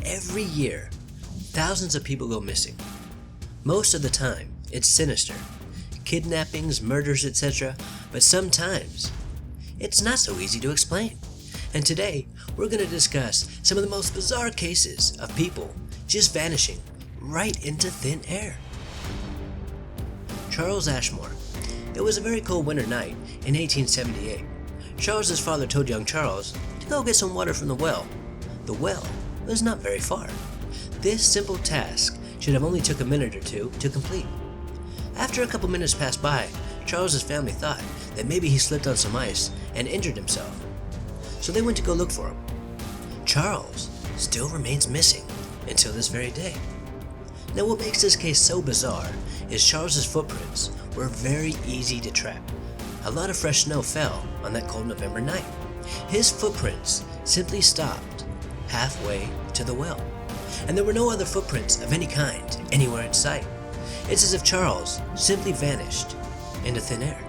Every year, thousands of people go missing. Most of the time, it's sinister. Kidnappings, murders, etc. But sometimes, it's not so easy to explain. And today, we're going to discuss some of the most bizarre cases of people just vanishing right into thin air. Charles Ashmore. It was a very cold winter night in 1878. Charles's father told young Charles to go get some water from the well. The well was not very far. This simple task should have only took a minute or two to complete. After a couple minutes passed by, Charles's family thought that maybe he slipped on some ice and injured himself. So they went to go look for him. Charles still remains missing until this very day. Now what makes this case so bizarre is Charles's footprints were very easy to track. A lot of fresh snow fell on that cold November night. His footprints simply stopped halfway to the well, and there were no other footprints of any kind anywhere in sight. It's as if Charles simply vanished into thin air.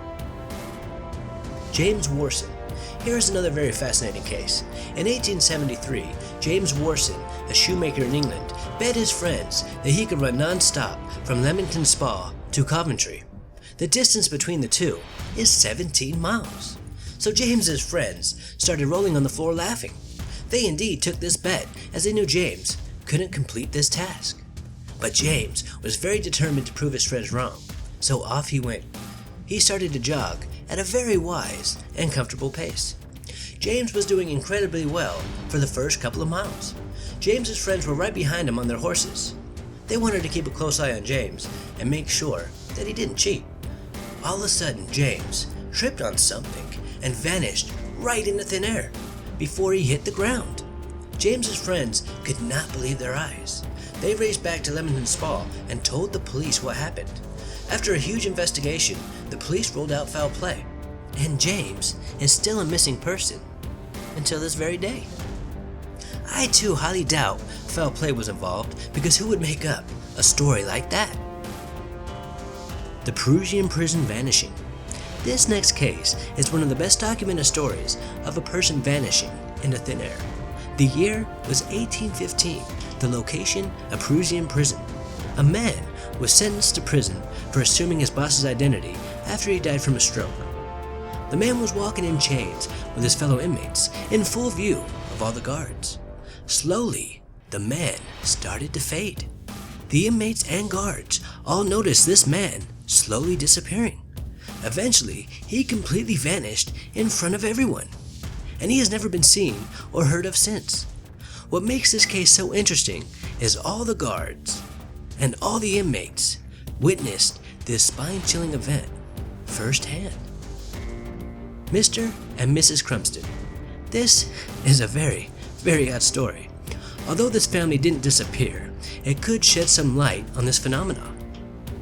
James Warson. Here is another very fascinating case. In 1873, James Warson, a shoemaker in England, bet his friends that he could run non-stop from Leamington Spa to Coventry. The distance between the two is 17 miles. So James's friends started rolling on the floor laughing. They indeed took this bet as they knew James couldn't complete this task. But James was very determined to prove his friends wrong, so off he went. He started to jog at a very wise and comfortable pace. James was doing incredibly well for the first couple of miles. James's friends were right behind him on their horses. They wanted to keep a close eye on James and make sure that he didn't cheat. All of a sudden, James tripped on something and vanished right into thin air before he hit the ground. James's friends could not believe their eyes. They raced back to Leamington Spa and told the police what happened. After a huge investigation, the police ruled out foul play, and James is still a missing person until this very day. I too highly doubt foul play was involved, because who would make up a story like that? The Perusian prison vanishing. This next case is one of the best documented stories of a person vanishing into thin air. The year was 1815, the location a Perusian prison. A man was sentenced to prison for assuming his boss's identity after he died from a stroke. The man was walking in chains with his fellow inmates in full view of all the guards. Slowly, the man started to fade. The inmates and guards all noticed this man slowly disappearing. Eventually, he completely vanished in front of everyone, and he has never been seen or heard of since. What makes this case so interesting is all the guards and all the inmates witnessed this spine-chilling event firsthand. Mr. and Mrs. Crumston. This is a very, very odd story. Although this family didn't disappear, it could shed some light on this phenomenon.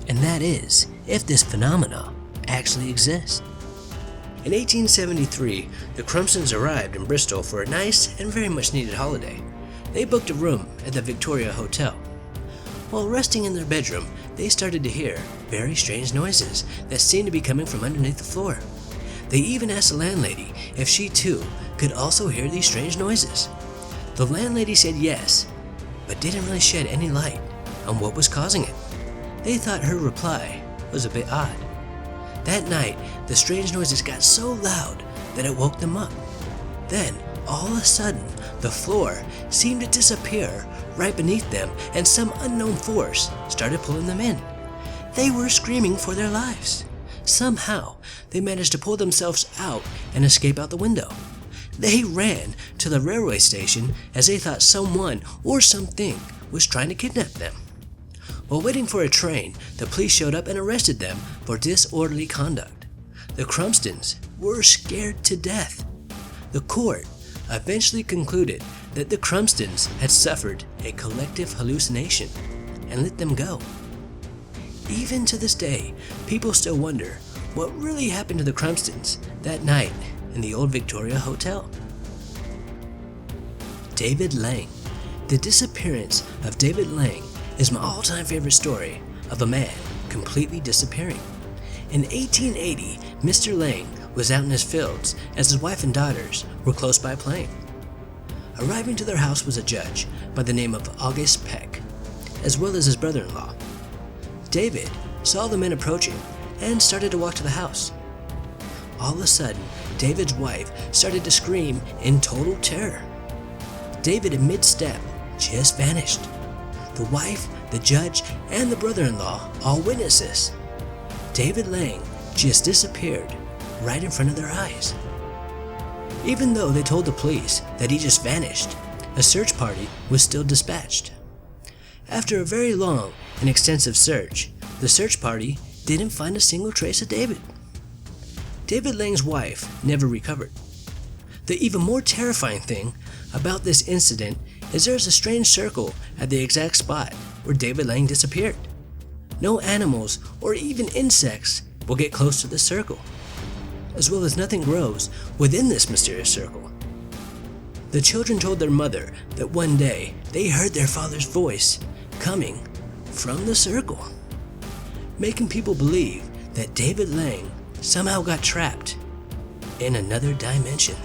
And that is, if this phenomena actually exists. In 1873, the Crumstons arrived in Bristol for a nice and very much needed holiday. They booked a room at the Victoria Hotel. While resting in their bedroom, they started to hear very strange noises that seemed to be coming from underneath the floor. They even asked the landlady if she too could also hear these strange noises. The landlady said yes, but didn't really shed any light on what was causing it. They thought her reply was a bit odd. That night, the strange noises got so loud that it woke them up. Then, all of a sudden, the floor seemed to disappear right beneath them, and some unknown force started pulling them in. They were screaming for their lives. Somehow, they managed to pull themselves out and escape out the window. They ran to the railway station as they thought someone or something was trying to kidnap them. While waiting for a train, the police showed up and arrested them for disorderly conduct. The Crumstons were scared to death. The court eventually concluded that the Crumstons had suffered a collective hallucination and let them go. Even to this day, people still wonder what really happened to the Crumstons that night in the old Victoria Hotel. David Lang. The disappearance of David Lang is my all-time favorite story of a man completely disappearing. In 1880, Mr. Lang was out in his fields as his wife and daughters were close by playing. Arriving to their house was a judge by the name of August Peck, as well as his brother-in-law. David saw the men approaching and started to walk to the house. All of a sudden, David's wife started to scream in total terror. David, in mid-step, just vanished. The wife, the judge, and the brother-in-law all witnessed this. David Lang just disappeared right in front of their eyes. Even though they told the police that he just vanished, a search party was still dispatched. After a very long and extensive search, the search party didn't find a single trace of David. David Lang's wife never recovered. The even more terrifying thing about this incident is there's a strange circle at the exact spot where David Lang disappeared. No animals or even insects will get close to the circle, as well as nothing grows within this mysterious circle. The children told their mother that one day they heard their father's voice coming from the circle, making people believe that David Lang somehow got trapped in another dimension.